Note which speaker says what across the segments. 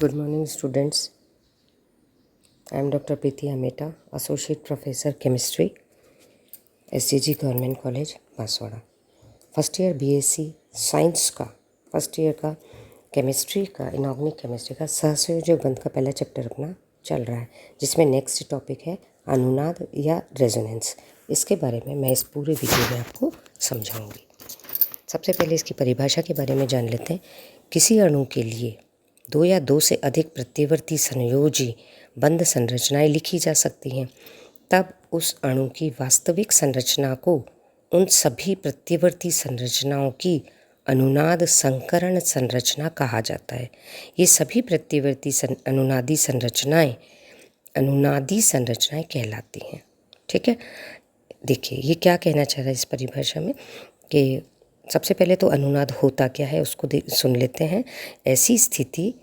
Speaker 1: Good morning, students. I am Dr. Preeti Ameta, Associate Professor Chemistry, SCG Government College, Banswara. First year BSc science का first year का chemistry का inorganic chemistry का सहसंयोजक बंध का पहला चैप्टर अपना चल रहा है, जिसमें नेक्स्ट टॉपिक है अनुनाद या रेजोनेंस. इसके बारे में मैं इस पूरे वीडियो में आपको समझाऊंगी. सबसे पहले इसकी परिभाषा के बारे में जान लेते हैं. किसी अणु के लिए दो या दो से अधिक प्रत्यवर्ती संयोजी बंध संरचनाएं लिखी जा सकती हैं, तब उस अणु की वास्तविक संरचना को उन सभी प्रत्यवर्ती संरचनाओं की अनुनाद संकरण संरचना कहा जाता है. ये सभी प्रत्यवर्ती अनुनादी संरचनाएं कहलाती हैं. ठीक है, देखिए ये क्या कहना चाह रहा है इस परिभाषा में कि सबसे पहले तो अनुनाद होता क्या है उसको सुन लेते हैं. ऐसी स्थिति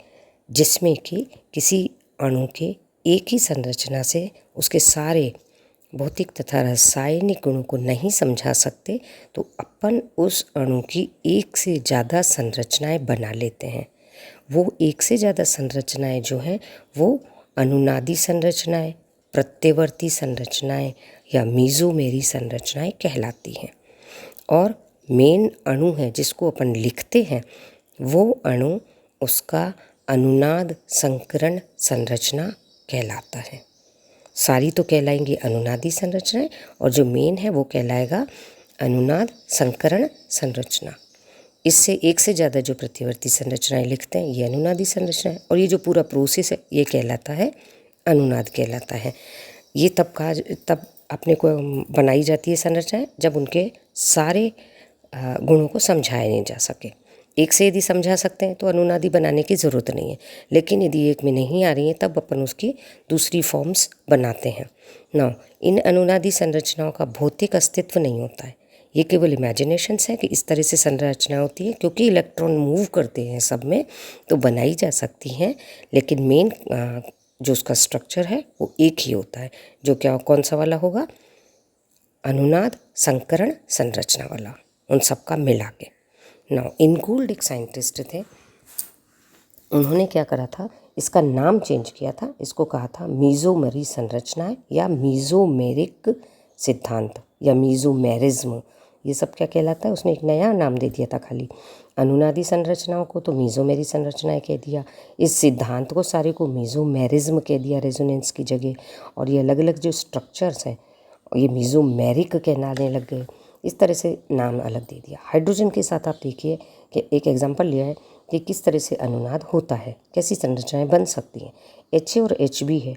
Speaker 1: जिसमें कि किसी अणु के एक ही संरचना से उसके सारे भौतिक तथा रासायनिक गुणों को नहीं समझा सकते, तो अपन उस अणु की एक से ज़्यादा संरचनाएं बना लेते हैं. वो एक से ज़्यादा संरचनाएं जो हैं वो अनुनादी संरचनाएं, प्रत्यवर्ती संरचनाएं या मीज़ोमेरी संरचनाएं कहलाती हैं. और मेन अणु है जिसको अपन लिखते हैं वो अणु उसका अनुनाद संकरण संरचना कहलाता है. सारी तो कहलाएंगी अनुनादी संरचनाएं और जो मेन है वो कहलाएगा अनुनाद संकरण संरचना. इससे एक से ज़्यादा जो प्रत्यवर्ती संरचनाएं लिखते हैं ये अनुनादी संरचना है, और ये जो पूरा प्रोसेस है ये कहलाता है अनुनाद कहलाता है. ये तब अपने को बनाई जाती है संरचनाएं जब उनके सारे गुणों को समझाया नहीं जा सके. एक से यदि समझा सकते हैं तो अनुनादी बनाने की ज़रूरत नहीं है, लेकिन यदि एक में नहीं आ रही है तब अपन उसकी दूसरी फॉर्म्स बनाते हैं. ना, इन अनुनादी संरचनाओं का भौतिक अस्तित्व नहीं होता है. ये केवल इमेजिनेशंस है कि इस तरह से संरचना होती है, क्योंकि इलेक्ट्रॉन मूव करते हैं सब में तो बनाई जा सकती हैं, लेकिन मेन जो उसका स्ट्रक्चर है वो एक ही होता है, जो क्या कौन सा वाला होगा, अनुनाद संकरण संरचना वाला, उन सब का मिला के. नाउ इनगोल्ड एक साइंटिस्ट थे, उन्होंने क्या करा था, इसका नाम चेंज किया था. इसको कहा था मीज़ोमेरी संरचनाएं या मीज़ोमेरिक सिद्धांत या मीज़ोमेरिज्म. ये सब क्या कहलाता है, उसने एक नया नाम दे दिया था. खाली अनुनादी संरचनाओं को तो मीज़ोमेरी संरचनाएं कह दिया, इस सिद्धांत को सारे को मीज़ोमेरिज्म कह दिया रेजोनेंस की जगह. और ये अलग अलग जो स्ट्रक्चर्स हैं ये मीज़ोमेरिक कहलाने लग गए. इस तरह से नाम अलग दे दिया. हाइड्रोजन के साथ आप देखिए कि एक एग्जांपल लिया है कि किस तरह से अनुनाद होता है, कैसी संरचनाएं बन सकती हैं. HA और HB है,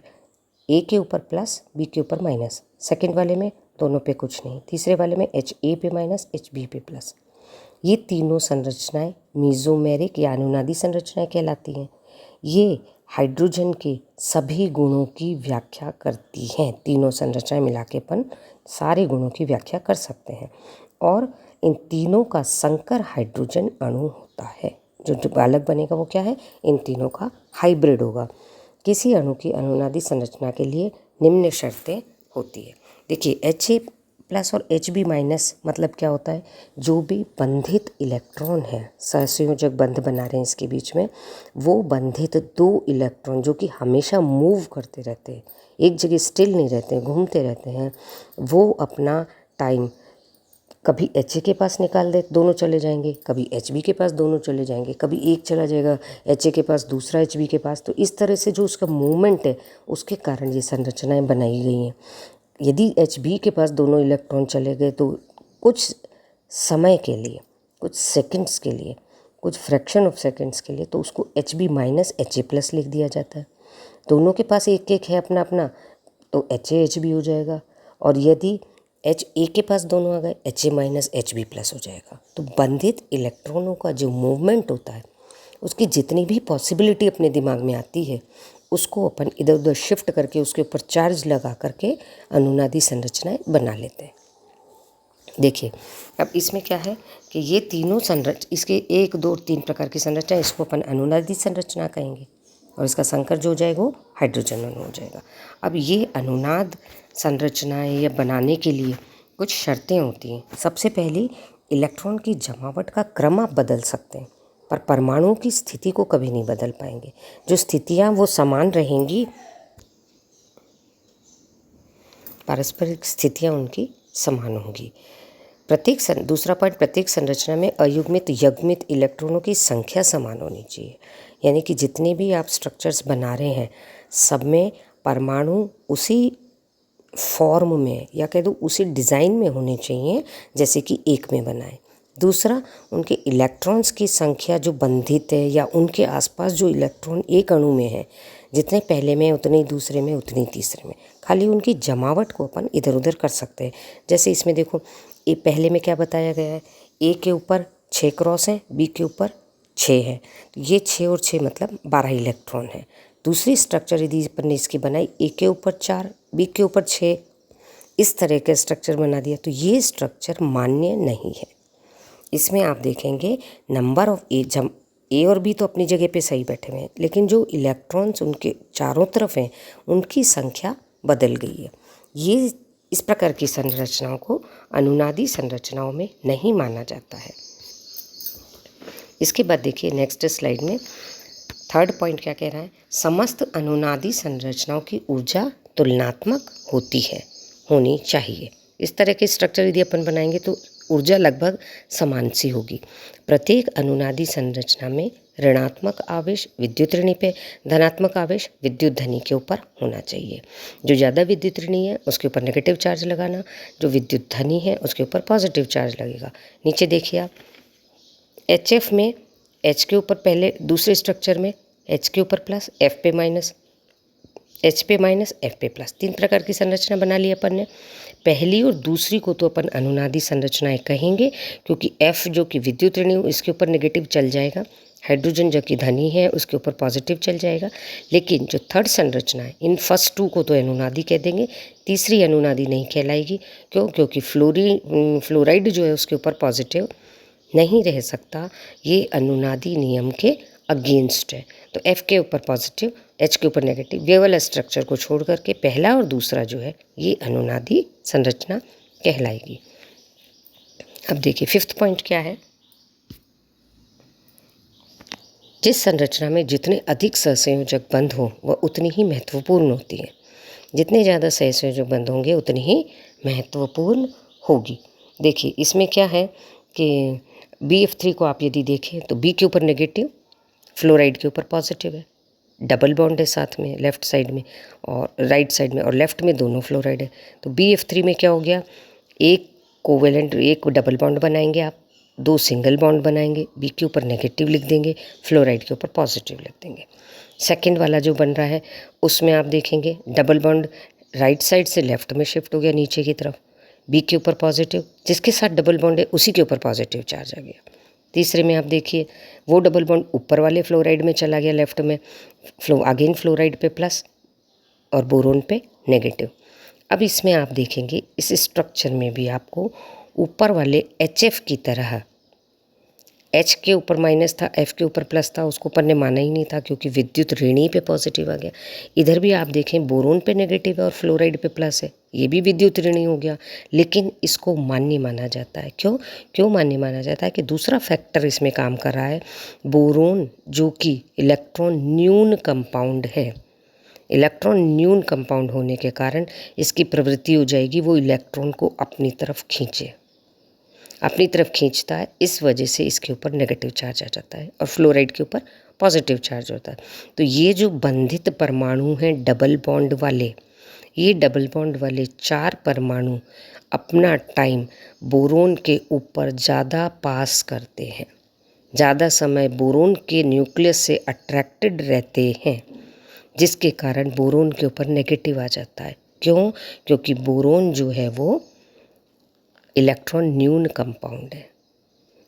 Speaker 1: A के ऊपर प्लस B के ऊपर माइनस. सेकंड वाले में दोनों पे कुछ नहीं, तीसरे वाले में HA पे माइनस HB पे प्लस. ये तीनों संरचनाएं मीज़ोमेरिक या अनुनादी संरचनाएं कहलाती हैं. ये हाइड्रोजन के सभी गुणों की व्याख्या करती हैं. तीनों संरचनाएं मिला के अपन सारे गुणों की व्याख्या कर सकते हैं. और इन तीनों का संकर हाइड्रोजन अणु होता है. जो अलग बनेगा वो क्या है, इन तीनों का हाइब्रिड होगा. किसी अणु की अनुनादी संरचना के लिए निम्न शर्तें होती है. देखिए HA प्लस और HB माइनस मतलब क्या होता है, जो भी बंधित इलेक्ट्रॉन है, सहसंयोजक बंध बना रहे हैं इसके बीच में, वो बंधित दो इलेक्ट्रॉन जो कि हमेशा मूव करते रहते हैं, एक जगह स्टिल नहीं रहते हैं, घूमते रहते हैं, वो अपना टाइम कभी HA के पास निकाल दे दोनों चले जाएंगे, कभी HB के पास दोनों चले जाएंगे, कभी एक चला जाएगा HA के पास दूसरा HB के पास. तो इस तरह से जो उसका मूवमेंट है उसके कारण ये संरचनाएं बनाई गई हैं. यदि HB के पास दोनों इलेक्ट्रॉन चले गए तो कुछ समय के लिए, कुछ सेकंड्स के लिए, कुछ फ्रैक्शन ऑफ सेकंड्स के लिए तो उसको HB माइनस HA प्लस लिख दिया जाता है. दोनों के पास एक एक है अपना अपना तो HA HB हो जाएगा. और यदि HA के पास दोनों आ गए HA माइनस HB प्लस हो जाएगा. तो बंधित इलेक्ट्रॉनों का जो मूवमेंट होता है उसकी जितनी भी पॉसिबिलिटी अपने दिमाग में आती है उसको अपन इधर उधर शिफ्ट करके उसके ऊपर चार्ज लगा करके अनुनादी संरचनाएं बना लेते हैं. देखिए अब इसमें क्या है कि ये तीनों इसके 1 2 3 प्रकार की संरचना, इसको अपन अनुनादी संरचना कहेंगे, और इसका संकर जो हो जाएगा वो हाइड्रोजन अणु हो जाएगा. अब ये अनुनाद संरचनाएं या बनाने के लिए कुछ शर्तें होती हैं. सबसे पहली, इलेक्ट्रॉन की जमावट का क्रम आप बदल सकते हैं. पर परमाणुओं की स्थिति को कभी नहीं बदल पाएंगे। जो स्थितियाँ वो समान रहेंगी, पारस्परिक स्थितियाँ उनकी समान होंगी। दूसरा पॉइंट, प्रत्येक संरचना में अयुग्मित युग्मित इलेक्ट्रॉनों की संख्या समान होनी चाहिए। यानी कि जितने भी आप स्ट्रक्चर्स बना रहे हैं सब में परमाणु उसी फॉर्म में या कह दो उसी डिज़ाइन में होने चाहिए जैसे कि एक में बनाए। दूसरा, उनके इलेक्ट्रॉन्स की संख्या जो बंधित है या उनके आसपास जो इलेक्ट्रॉन एक अणु में है, जितने पहले में उतने ही दूसरे में उतनी तीसरे में, खाली उनकी जमावट को अपन इधर उधर कर सकते हैं। जैसे इसमें देखो, ये पहले में क्या बताया गया है, ए के ऊपर 6 क्रॉस हैं, बी के ऊपर 6 है, तो ये 6 और 6 मतलब 12 इलेक्ट्रॉन है। दूसरी स्ट्रक्चर यदि अपन ने इसकी बनाई, ए के ऊपर 4, बी के ऊपर 6, इस तरह का स्ट्रक्चर बना दिया, तो ये स्ट्रक्चर मान्य नहीं है। इसमें आप देखेंगे नंबर ऑफ ए और बी तो अपनी जगह पे सही बैठे हुए हैं, लेकिन जो इलेक्ट्रॉन्स उनके चारों तरफ हैं उनकी संख्या बदल गई है। ये इस प्रकार की संरचनाओं को अनुनादी संरचनाओं में नहीं माना जाता है। इसके बाद देखिए नेक्स्ट स्लाइड में थर्ड पॉइंट क्या कह रहा है, समस्त अनुनादी संरचनाओं की ऊर्जा तुलनात्मक होनी चाहिए। इस तरह के स्ट्रक्चर यदि अपन बनाएंगे तो ऊर्जा लगभग समान सी होगी। प्रत्येक अनुनादी संरचना में ऋणात्मक आवेश विद्युत ऋणी पे, धनात्मक आवेश विद्युत धनी के ऊपर होना चाहिए। जो ज़्यादा विद्युत ऋणी है उसके ऊपर नेगेटिव चार्ज लगाना, जो विद्युत धनी है उसके ऊपर पॉजिटिव चार्ज लगेगा। नीचे देखिए आप, HF में H के ऊपर पहले दूसरे स्ट्रक्चर में H के ऊपर प्लस, F पे माइनस, H पे माइनस, F पे प्लस, 3 प्रकार की संरचना बना ली अपन ने। पहली और दूसरी को तो अपन अनुनादी संरचनाएं कहेंगे क्योंकि F जो कि विद्युत ऋणी इसके ऊपर नेगेटिव चल जाएगा, हाइड्रोजन जो कि धनी है उसके ऊपर पॉजिटिव चल जाएगा। लेकिन जो थर्ड संरचना है, इन फर्स्ट 2 को तो अनुनादी कह देंगे, तीसरी अनुनादी नहीं कहलाएगी। क्यों? क्योंकि फ्लोराइड जो है उसके ऊपर पॉजिटिव नहीं रह सकता, ये अनुनादी नियम के अगेंस्ट है। तो F के ऊपर पॉजिटिव, H के ऊपर नेगेटिव, ये वाला स्ट्रक्चर को छोड़ करके पहला और दूसरा जो है ये अनुनादी संरचना कहलाएगी। अब देखिए 5th पॉइंट क्या है, जिस संरचना में जितने अधिक सहसंयोजक बंध हो वह उतनी ही महत्वपूर्ण होती है। जितने ज़्यादा सहसंयोजक बंध होंगे उतनी ही महत्वपूर्ण होगी। देखिए इसमें क्या है कि BF3 को आप यदि देखें तो B के ऊपर नेगेटिव, फ्लोराइड के ऊपर पॉजिटिव है, डबल बॉन्ड है साथ में लेफ्ट साइड में और राइट साइड में, और लेफ्ट में दोनों फ्लोराइड है। तो BF3 में क्या हो गया, एक कोवेलेंट, एक डबल बॉन्ड बनाएंगे आप, 2 सिंगल बॉन्ड बनाएंगे, B के ऊपर नेगेटिव लिख देंगे, फ्लोराइड के ऊपर पॉजिटिव लिख देंगे। सेकेंड वाला जो बन रहा है उसमें आप देखेंगे डबल बॉन्ड राइट साइड से लेफ्ट में शिफ्ट हो गया नीचे की तरफ, B के ऊपर पॉजिटिव, जिसके साथ डबल बॉन्ड है उसी के ऊपर पॉजिटिव चार्ज आ गया। तीसरे में आप देखिए वो डबल बॉन्ड ऊपर वाले फ्लोराइड में चला गया लेफ्ट में, अगेन फ्लोराइड पे प्लस और बोरोन पे नेगेटिव। अब इसमें आप देखेंगे इस स्ट्रक्चर में भी आपको ऊपर वाले HF की तरह H के ऊपर माइनस था, F के ऊपर प्लस था, उसको अपन ने माना ही नहीं था क्योंकि विद्युत ऋणी पे पॉजिटिव आ गया। इधर भी आप देखें बोरोन पे नेगेटिव है और फ्लोराइड पे प्लस है, ये भी विद्युत ऋणी हो गया, लेकिन इसको मान्य माना जाता है। क्यों मान्य माना जाता है कि दूसरा फैक्टर इसमें काम कर रहा है, बोरोन जो कि इलेक्ट्रॉन न्यून कंपाउंड है, इलेक्ट्रॉन न्यून कंपाउंड होने के कारण इसकी प्रवृत्ति हो जाएगी वो इलेक्ट्रॉन को अपनी तरफ खींचता है, इस वजह से इसके ऊपर नेगेटिव चार्ज आ जाता है और फ्लोराइड के ऊपर पॉजिटिव चार्ज होता है। तो ये जो बंधित परमाणु हैं डबल बॉन्ड वाले, ये डबल बॉन्ड वाले 4 परमाणु अपना टाइम बोरोन के ऊपर ज़्यादा पास करते हैं, ज़्यादा समय बोरोन के न्यूक्लियस से अट्रैक्टेड रहते हैं, जिसके कारण बोरोन के ऊपर नेगेटिव आ जाता है। क्यों? क्योंकि बोरोन जो है वो इलेक्ट्रॉन न्यून कंपाउंड है।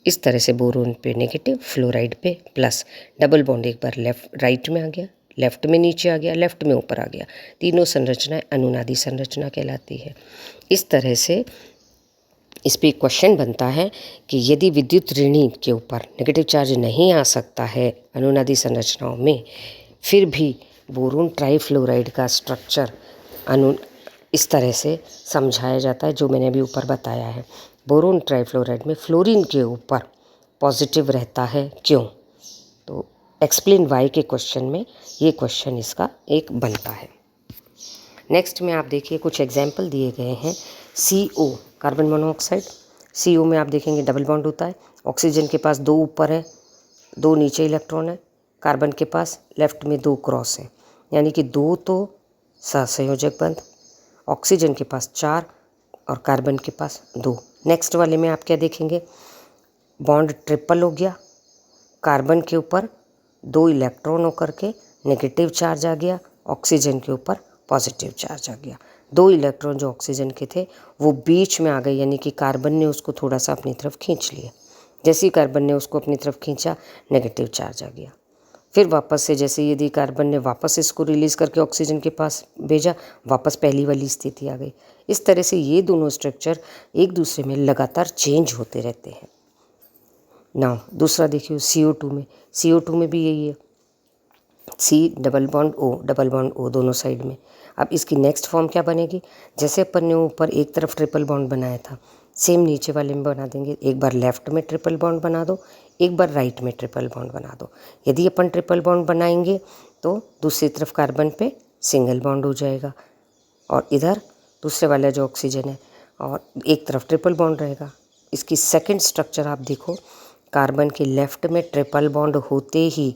Speaker 1: इस तरह से बोरोन पे नेगेटिव, फ्लोराइड पे प्लस, डबल बॉन्ड एक बार राइट में आ गया, लेफ्ट में नीचे आ गया, लेफ्ट में ऊपर आ गया, तीनों संरचनाएं अनुनादी संरचना कहलाती है। इस तरह से इस पर क्वेश्चन बनता है कि यदि विद्युत ऋणी के ऊपर नेगेटिव चार्ज नहीं आ सकता है अनुनादी संरचनाओं में, फिर भी बोरोन ट्राईफ्लोराइड का स्ट्रक्चर इस तरह से समझाया जाता है जो मैंने अभी ऊपर बताया है। बोरोन ट्राईफ्लोराइड में फ्लोरीन के ऊपर पॉजिटिव रहता है। क्यों? तो एक्सप्लेन वाई के क्वेश्चन में ये क्वेश्चन इसका एक बनता है। नेक्स्ट में आप देखिए कुछ एग्जाम्पल दिए गए हैं। CO कार्बन मोनोऑक्साइड, CO में आप देखेंगे डबल बॉन्ड होता है। ऑक्सीजन के पास 2 ऊपर है, 2 नीचे इलेक्ट्रॉन है। कार्बन के पास लेफ्ट में 2 क्रॉस है, यानी कि 2 तो सहसंयोजक बंध। ऑक्सीजन के पास 4 और कार्बन के पास 2। नेक्स्ट वाले में आप क्या देखेंगे, बॉन्ड ट्रिपल हो गया। कार्बन के ऊपर 2 इलेक्ट्रॉन होकर के नेगेटिव चार्ज आ गया, ऑक्सीजन के ऊपर पॉजिटिव चार्ज आ गया। 2 इलेक्ट्रॉन जो ऑक्सीजन के थे वो बीच में आ गए, यानी कि कार्बन ने उसको थोड़ा सा अपनी तरफ खींच लिया। जैसे ही कार्बन ने उसको अपनी तरफ खींचा, नेगेटिव चार्ज आ गया। फिर वापस से जैसे यदि कार्बन ने वापस इसको रिलीज़ करके ऑक्सीजन के पास भेजा, वापस पहली वाली स्थिति आ गई। इस तरह से ये दोनों स्ट्रक्चर एक दूसरे में लगातार चेंज होते रहते हैं। नाउ दूसरा देखिए CO2 में, CO2 में भी यही है, C डबल बॉन्ड O दोनों साइड में। अब इसकी नेक्स्ट फॉर्म क्या बनेगी, जैसे अपन ने ऊपर एक तरफ ट्रिपल बॉन्ड बनाया था, सेम नीचे वाले में बना देंगे। एक बार लेफ्ट में ट्रिपल बॉन्ड बना दो, एक बार राइट में ट्रिपल बॉन्ड बना दो। यदि अपन ट्रिपल बॉन्ड बनाएंगे तो दूसरी तरफ कार्बन पे सिंगल बॉन्ड हो जाएगा, और इधर दूसरे वाला जो ऑक्सीजन है और एक तरफ ट्रिपल बॉन्ड रहेगा। इसकी सेकंड स्ट्रक्चर आप देखो, कार्बन के लेफ्ट में ट्रिपल बॉन्ड होते ही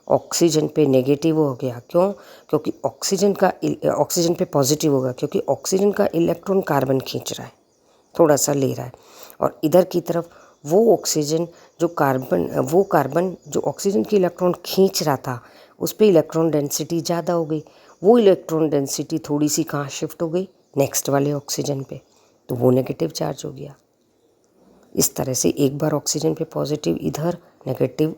Speaker 1: ऑक्सीजन पे नेगेटिव हो गया। क्यों? क्योंकि ऑक्सीजन पे पॉजिटिव होगा, क्योंकि ऑक्सीजन का इलेक्ट्रॉन कार्बन खींच रहा है, थोड़ा सा ले रहा है। और इधर की तरफ वो कार्बन जो ऑक्सीजन की इलेक्ट्रॉन खींच रहा था, उस पर इलेक्ट्रॉन डेंसिटी ज़्यादा हो गई। वो इलेक्ट्रॉन डेंसिटी थोड़ी सी कहाँ शिफ्ट हो गई, नेक्स्ट वाले ऑक्सीजन पे, तो वो नेगेटिव चार्ज हो गया। इस तरह से एक बार ऑक्सीजन पे पॉजिटिव इधर, नेगेटिव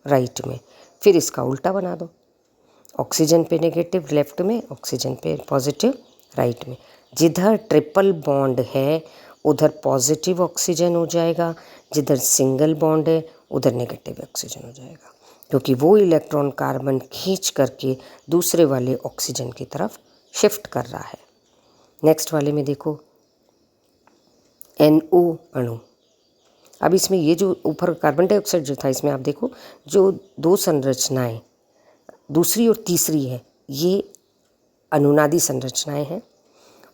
Speaker 1: राइट में। फिर इसका उल्टा बना दो, ऑक्सीजन पे नेगेटिव लेफ्ट में, ऑक्सीजन पे पॉजिटिव राइट में। जिधर ट्रिपल बॉन्ड है उधर पॉजिटिव ऑक्सीजन हो जाएगा, जिधर सिंगल बॉन्ड है उधर नेगेटिव ऑक्सीजन हो जाएगा, क्योंकि वो इलेक्ट्रॉन कार्बन खींच करके दूसरे वाले ऑक्सीजन की तरफ शिफ्ट कर रहा है। नेक्स्ट वाले में देखो NO अणु। अब इसमें ये जो ऊपर कार्बन डाइऑक्साइड जो था, इसमें आप देखो जो 2 संरचनाएं दूसरी और तीसरी है, ये अनुनादी संरचनाएं हैं,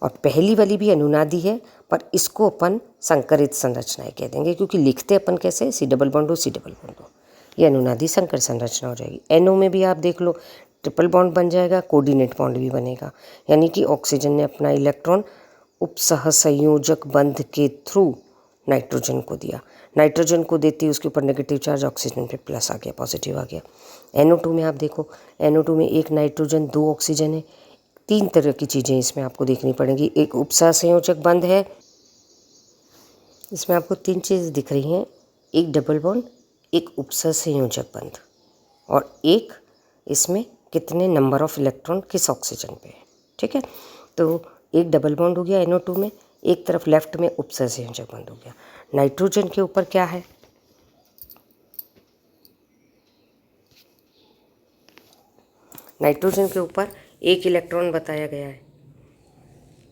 Speaker 1: और पहली वाली भी अनुनादी है, पर इसको अपन संकरित संरचनाएं कह देंगे, क्योंकि लिखते अपन कैसे, C डबल बॉन्ड हो, C डबल बॉन्ड हो। ये अनुनादी संकर संरचना हो जाएगी। NO में भी आप देख लो, ट्रिपल बॉन्ड बन जाएगा, कोऑर्डिनेट बॉन्ड भी बनेगा, यानी कि ऑक्सीजन ने अपना इलेक्ट्रॉन उपसहसंयोजक बंध के थ्रू नाइट्रोजन को दिया। नाइट्रोजन को देते ही उसके ऊपर नेगेटिव चार्ज, ऑक्सीजन पे प्लस आ गया, पॉजिटिव आ गया। NO2 में आप देखो, NO2 में 1 नाइट्रोजन 2 ऑक्सीजन है। 3 तरह की चीज़ें इसमें आपको देखनी पड़ेंगी। एक उपसहसंयोजक बंध है, इसमें आपको 3 चीज़ दिख रही हैं, एक डबल बॉन्ड, एक उपसहसंयोजक बंध, और एक इसमें कितने नंबर ऑफ इलेक्ट्रॉन किस ऑक्सीजन पे है। ठीक है, तो एक डबल बॉन्ड हो गया NO2 में, एक तरफ लेफ्ट में उपसहसंयोजक बंध हो गया। नाइट्रोजन के ऊपर क्या है, नाइट्रोजन के ऊपर 1 इलेक्ट्रॉन बताया गया है।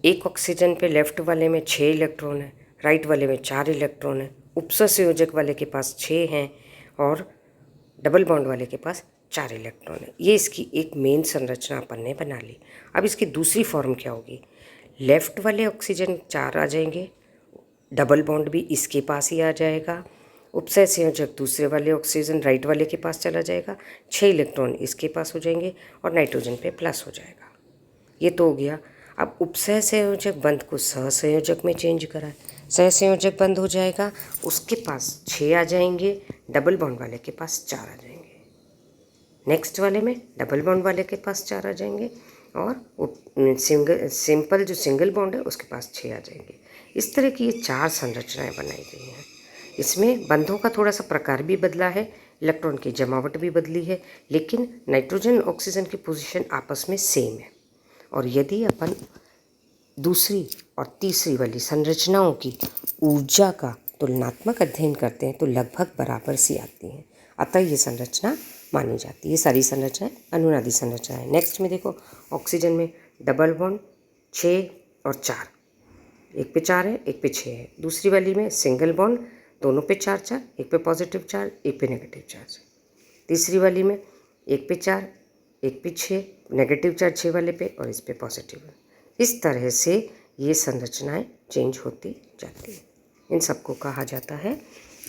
Speaker 1: एक ऑक्सीजन पे लेफ्ट वाले में 6 इलेक्ट्रॉन है, राइट वाले में 4 इलेक्ट्रॉन है, उपसहसंयोजक वाले के पास 6 हैं और डबल बॉन्ड वाले के पास 4 इलेक्ट्रॉन है। ये इसकी एक मेन संरचना अपन ने बना ली। अब इसकी दूसरी फॉर्म क्या होगी, लेफ्ट वाले ऑक्सीजन 4 आ जाएंगे, डबल बॉन्ड भी इसके पास ही आ जाएगा, उपसहसंयोजक दूसरे वाले ऑक्सीजन राइट वाले के पास चला जाएगा, 6 इलेक्ट्रॉन इसके पास हो जाएंगे और नाइट्रोजन पे प्लस हो जाएगा। ये तो हो गया। अब उपसहसंयोजक बंध को सहसंयोजक में चेंज करा है, सहसंयोजक बंध हो जाएगा, उसके पास 6 आ जाएंगे, डबल बॉन्ड वाले के पास 4 आ जाएंगे। नेक्स्ट वाले में डबल बॉन्ड वाले के पास 4 आ जाएंगे और सिंपल जो सिंगल बॉन्ड है उसके पास 6 आ जाएंगे। इस तरह की ये 4 संरचनाएं बनाई गई हैं। इसमें बंधों का थोड़ा सा प्रकार भी बदला है, इलेक्ट्रॉन की जमावट भी बदली है, लेकिन नाइट्रोजन ऑक्सीजन की पोजीशन आपस में सेम है। और यदि अपन दूसरी और तीसरी वाली संरचनाओं की ऊर्जा का तुलनात्मक अध्ययन करते हैं तो लगभग बराबर सी आती हैं, अतः ये संरचना मानी जाती है। ये सारी संरचनाएं अनुनादी संरचनाएं। नेक्स्ट में देखो, ऑक्सीजन में डबल बॉन्ड 6 और 4, एक पे 4 है, एक पे 6 है। दूसरी वाली में सिंगल बॉन्ड, दोनों पे 4 4, एक पे पॉजिटिव चार्ज, एक पे नेगेटिव चार्ज। तीसरी वाली में एक पे 4, एक पे 6, नेगेटिव चार्ज 6 वाले पे और इस पे पॉजिटिव। इस तरह से ये संरचनाएं चेंज होती जाती हैं। इन सबको कहा जाता है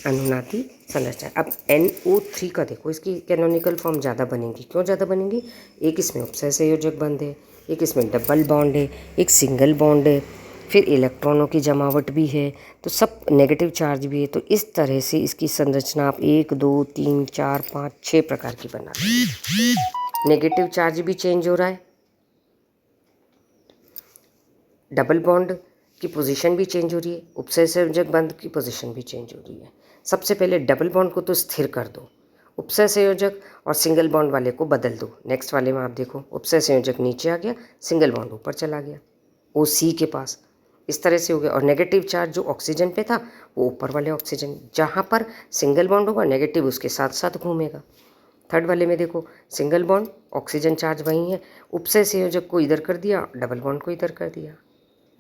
Speaker 1: अनुनादी संरचना। अब NO3 का देखो, इसकी कैनोनिकल फॉर्म ज़्यादा बनेगी। क्यों ज़्यादा बनेगी? एक इसमें उपसय संयोजक बंध है, एक इसमें डबल बॉन्ड है, एक सिंगल बॉन्ड है, फिर इलेक्ट्रॉनों की जमावट भी है, तो सब नेगेटिव चार्ज भी है। तो इस तरह से इसकी संरचना आप 1 2 3 4 5 6 प्रकार की बना दी। नेगेटिव चार्ज भी चेंज हो रहा है, डबल बॉन्ड की पोजीशन भी चेंज हो रही है, उपसय संयोजक बंध की पोजीशन भी चेंज हो रही है। सबसे पहले डबल बॉन्ड को तो स्थिर कर दो, उपसय संयोजक और सिंगल बॉन्ड वाले को बदल दो। नेक्स्ट वाले में आप देखो, उपसय संयोजक नीचे आ गया, सिंगल बॉन्ड ऊपर चला गया OC के पास। इस तरह से हो गया। और नेगेटिव चार्ज जो ऑक्सीजन पे था वो ऊपर वाले ऑक्सीजन, जहाँ पर सिंगल बॉन्ड होगा नेगेटिव उसके साथ साथ घूमेगा। थर्ड वाले में देखो, सिंगल बॉन्ड ऑक्सीजन चार्ज वहीं है, उपसय संयोजक को इधर कर दिया, डबल बॉन्ड को इधर कर दिया।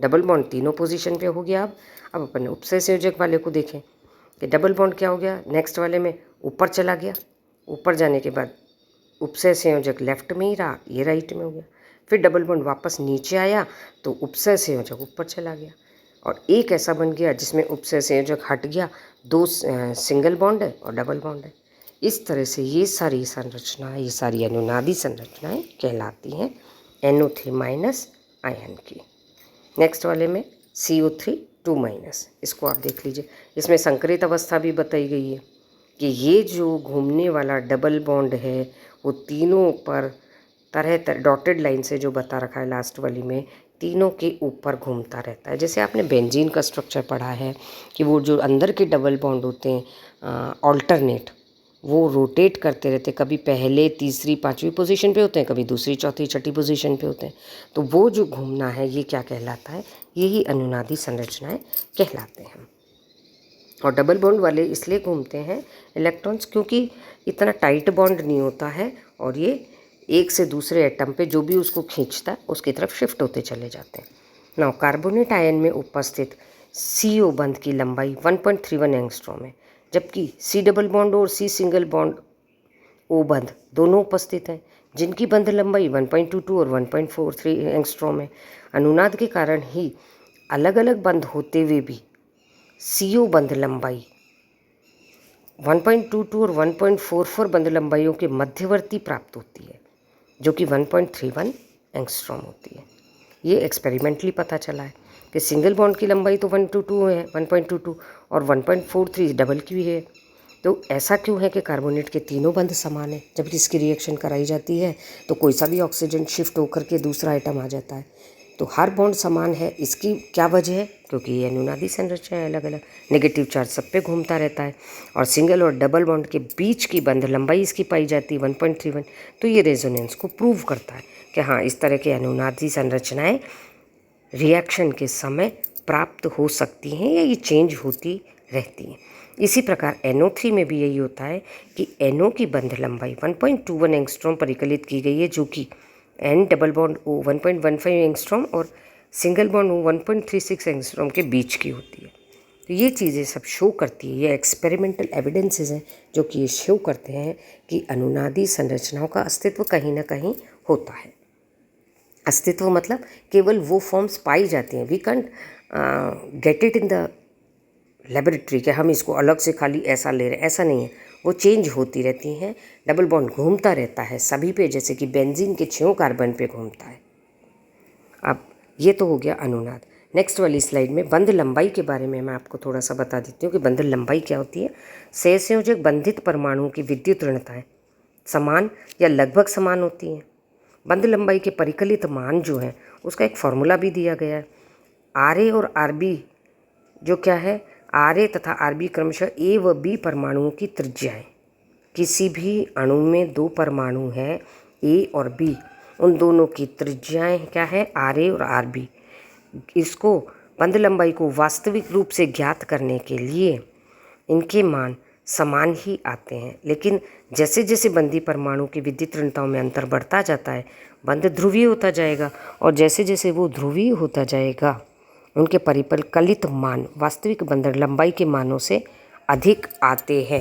Speaker 1: डबल बॉन्ड तीनों पोजीशन पे हो गया। अब अपन उपसय संयोजक वाले को देखें कि डबल बॉन्ड क्या हो गया, नेक्स्ट वाले में ऊपर चला गया, ऊपर जाने के बाद उपसय संयोजक लेफ्ट में ही रहा, ये राइट में हो गया। फिर डबल बॉन्ड वापस नीचे आया तो उपसय संयोजक ऊपर चला गया, और एक ऐसा बन गया जिसमें उपसय संयोजक हट गया, 2 सिंगल बॉन्ड है और डबल बॉन्ड है। इस तरह से ये सारी संरचनाएं, ये सारी अनुनादी संरचनाएं कहलाती हैं NO3- आयन की। नेक्स्ट वाले में CO3 2-, इसको आप देख लीजिए। इसमें संकरित अवस्था भी बताई गई है कि ये जो घूमने वाला डबल बॉन्ड है वो तीनों पर तरह डॉटेड लाइन से जो बता रखा है लास्ट वाली में, तीनों के ऊपर घूमता रहता है। जैसे आपने बेंजीन का स्ट्रक्चर पढ़ा है कि वो जो अंदर के डबल बॉन्ड होते हैं ऑल्टरनेट, वो रोटेट करते रहते, कभी पहले तीसरी पांचवी पोजीशन पे होते हैं, कभी दूसरी चौथी छठी पोजीशन पे होते हैं। तो वो जो घूमना है ये क्या कहलाता है? यही अनुनादी संरचनाएं कहलाते हैं। और डबल बॉन्ड वाले इसलिए घूमते हैं इलेक्ट्रॉन्स, क्योंकि इतना टाइट बॉन्ड नहीं होता है और ये एक से दूसरे एटम पे जो भी उसको खींचता है उसकी तरफ शिफ्ट होते चले जाते हैं। नाउ कार्बोनेट आयन में उपस्थित CO बंध की लंबाई 1.31 एंगस्ट्रॉम है, जबकि C डबल बॉन्ड और C सिंगल बॉन्ड O बंध दोनों उपस्थित हैं, जिनकी बंध लंबाई 1.22 और 1.43 एंगस्ट्रॉम है। अनुनाद के कारण ही अलग अलग बंध होते हुए भी CO बंध लंबाई 1.22 और 1.44 बंध लंबाइयों के मध्यवर्ती प्राप्त होती है, जो कि 1.31 एंगस्ट्रॉम होती है। ये एक्सपेरिमेंटली पता चला है कि सिंगल बॉन्ड की लंबाई तो 122 है, 1.22 और 1.43 डबल की है। तो ऐसा क्यों है कि कार्बोनेट के तीनों बंध समान है? जब इसकी रिएक्शन कराई जाती है तो कोई सा भी ऑक्सीजन शिफ्ट होकर के दूसरा आइटम आ जाता है, तो हर बॉन्ड समान है। इसकी क्या वजह है? क्योंकि ये अनुनादी संरचना है, अलग अलग नेगेटिव चार्ज सब पे घूमता रहता है, और सिंगल और डबल बॉन्ड के बीच की बंध लंबाई इसकी पाई जाती है 1.31। तो ये रेजोनेंस को प्रूव करता है कि हाँ, इस तरह के अनुनादी संरचनाएं रिएक्शन के समय प्राप्त हो सकती हैं या ये चेंज होती रहती हैं। इसी प्रकार NO3 में भी यही होता है कि NO की बंध लंबाई 1.21 एंगस्ट्रॉम परिकलित की गई है, जो कि N double bond O 1.15 angstrom और सिंगल बॉन्ड O 1.36 एंगस्ट्रॉम के बीच की होती है। तो ये चीज़ें सब शो करती है, ये एक्सपेरिमेंटल एविडेंसेस हैं जो कि ये शो करते हैं कि अनुनादी संरचनाओं का अस्तित्व कहीं ना कहीं होता है। अस्तित्व मतलब केवल वो फॉर्म्स पाई जाती हैं, we can't get it in the laboratory कि हम इसको अलग से खाली ऐसा ले रहे हैं, ऐसा नहीं है। वो चेंज होती रहती हैं, डबल बॉन्ड घूमता रहता है सभी पे, जैसे कि बेंजीन के 6 कार्बन पे घूमता है। अब ये तो हो गया अनुनाद। नेक्स्ट वाली स्लाइड में बंध लंबाई के बारे में मैं आपको थोड़ा सा बता देती हूँ कि बंध लंबाई क्या होती है। सहसंयोजक बंधित परमाणुओं की विद्युत ऋणताएं समान या लगभग समान होती हैं। बंध लंबाई के परिकलित मान जो है उसका एक फॉर्मूला भी दिया गया है। RA और RB जो क्या है, RA तथा RB क्रमशः A व B परमाणुओं की त्रिज्याएं। किसी भी अणु में 2 परमाणु हैं A और B, उन दोनों की त्रिज्याएं क्या है, RA और RB। इसको बंध लंबाई को वास्तविक रूप से ज्ञात करने के लिए इनके मान समान ही आते हैं, लेकिन जैसे जैसे बंधी परमाणु की विद्युत ऋणताओं में अंतर बढ़ता जाता है बंध ध्रुवीय होता जाएगा, और जैसे जैसे वो ध्रुवीय होता जाएगा उनके परिकलित मान वास्तविक बंध लंबाई के मानों से अधिक आते हैं।